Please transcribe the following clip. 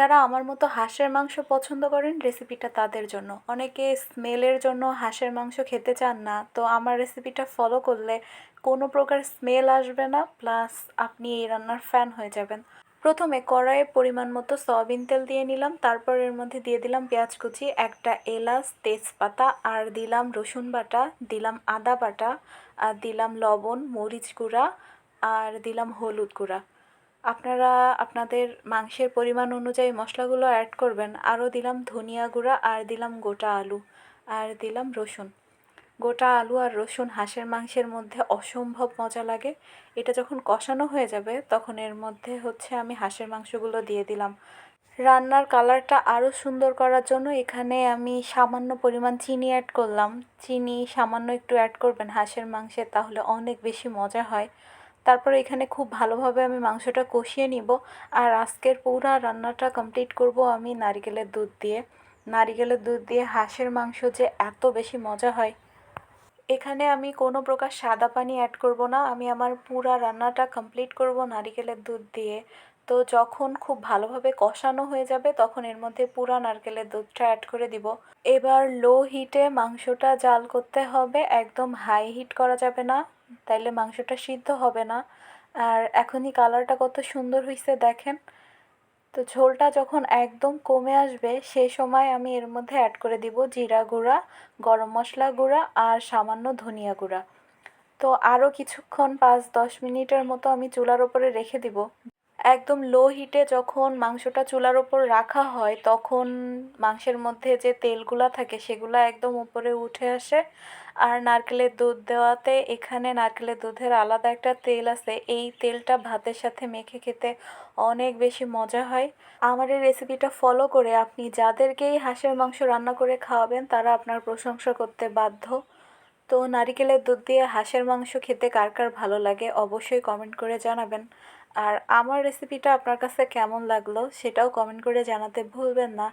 যারা আমার মতো হাঁসের মাংস পছন্দ করেন রেসিপিটা তাদের জন্য। অনেকে স্মেলের জন্য হাঁসের মাংস খেতে চান না, তো আমার রেসিপিটা ফলো করলে কোনো প্রকার স্মেল আসবে না, প্লাস আপনি এই রান্নার ফ্যান হয়ে যাবেন। প্রথমে কড়াইয়ে পরিমাণ মতো সয়াবিন তেল দিয়ে নিলাম, তারপর এর মধ্যে দিয়ে দিলাম পেঁয়াজ কুচি, একটা এলাচ, তেজপাতা, আর দিলাম রসুন বাটা, দিলাম আদা বাটা, আর দিলাম লবণ, মরিচ গুঁড়া, আর দিলাম হলুদ গুঁড়া। আপনারা আপনাদের মাংসের পরিমাণ অনুযায়ী মশলাগুলো অ্যাড করবেন। আরও দিলাম ধনিয়া গুঁড়া, আর দিলাম গোটা আলু, আর দিলাম রসুন। গোটা আলু আর রসুন হাঁসের মাংসের মধ্যে অসম্ভব মজা লাগে। এটা যখন কষানো হয়ে যাবে তখন এর মধ্যে আমি হাঁসের মাংসগুলো দিয়ে দিলাম। রান্নার কালারটা আরও সুন্দর করার জন্য এখানে আমি সামান্য পরিমাণ চিনি অ্যাড করলাম। চিনি সামান্য একটু অ্যাড করবেন হাঁসের মাংসে, তাহলে অনেক বেশি মজা হয়। তারপর এখানে খুব ভালোভাবে আমি মাংসটা কষিয়ে নিব। আর আজকের পুরা রান্নাটা কমপ্লিট করব আমি নারিকেলের দুধ দিয়ে। নারিকেলের দুধ দিয়ে হাঁসের মাংস যে এত বেশি মজা হয়। এখানে আমি কোনো প্রকার সাদা পানি অ্যাড করব না, আমি আমার পুরা রান্নাটা কমপ্লিট করব নারিকেলের দুধ দিয়ে। তো যখন খুব ভালোভাবে কষানো হয়ে যাবে তখন এর মধ্যে পুরা নারকেলের দুধটা অ্যাড করে দিব। এবার লো হিটে মাংসটা জাল করতে হবে, একদম হাই হিট করা যাবে না, তাইলে মাংসটা সিদ্ধ হবে না। আর এখনই কালারটা কত সুন্দর হয়েছে দেখেন। তো ঝোলটা যখন একদম কমে আসবে সেই সময় আমি এর মধ্যে অ্যাড করে দিব জিরা গুঁড়া, গরম মশলা গুঁড়া, আর সামান্য ধনিয়া গুঁড়া। তো আরও কিছুক্ষণ 5-10 মিনিটের মতো আমি চুলার ওপরে রেখে দিব। একদম লো হিটে যখন মাংসটা চুলার ওপর রাখা হয় তখন মাংসের মধ্যে যে তেলগুলা থাকে সেগুলা একদম উপরে উঠে আসে। আর নারকেলের দুধ দেওয়াতে এখানে নারকেলের দুধের আলাদা একটা তেল আছে, এই তেলটা ভাতের সাথে মেখে খেতে অনেক বেশি মজা হয়। আমার এই রেসিপিটা ফলো করে আপনি যাদেরকেই হাঁসের মাংস রান্না করে খাওয়াবেন তারা আপনার প্রশংসা করতে বাধ্য। তো নারিকেলের দুধ দিয়ে হাঁসের মাংস খেতে কার কার ভালো লাগে অবশ্যই কমেন্ট করে জানাবেন। আর আমার রেসিপিটা আপনার কাছে কেমন লাগলো সেটাও কমেন্ট করে জানাতে ভুলবেন না।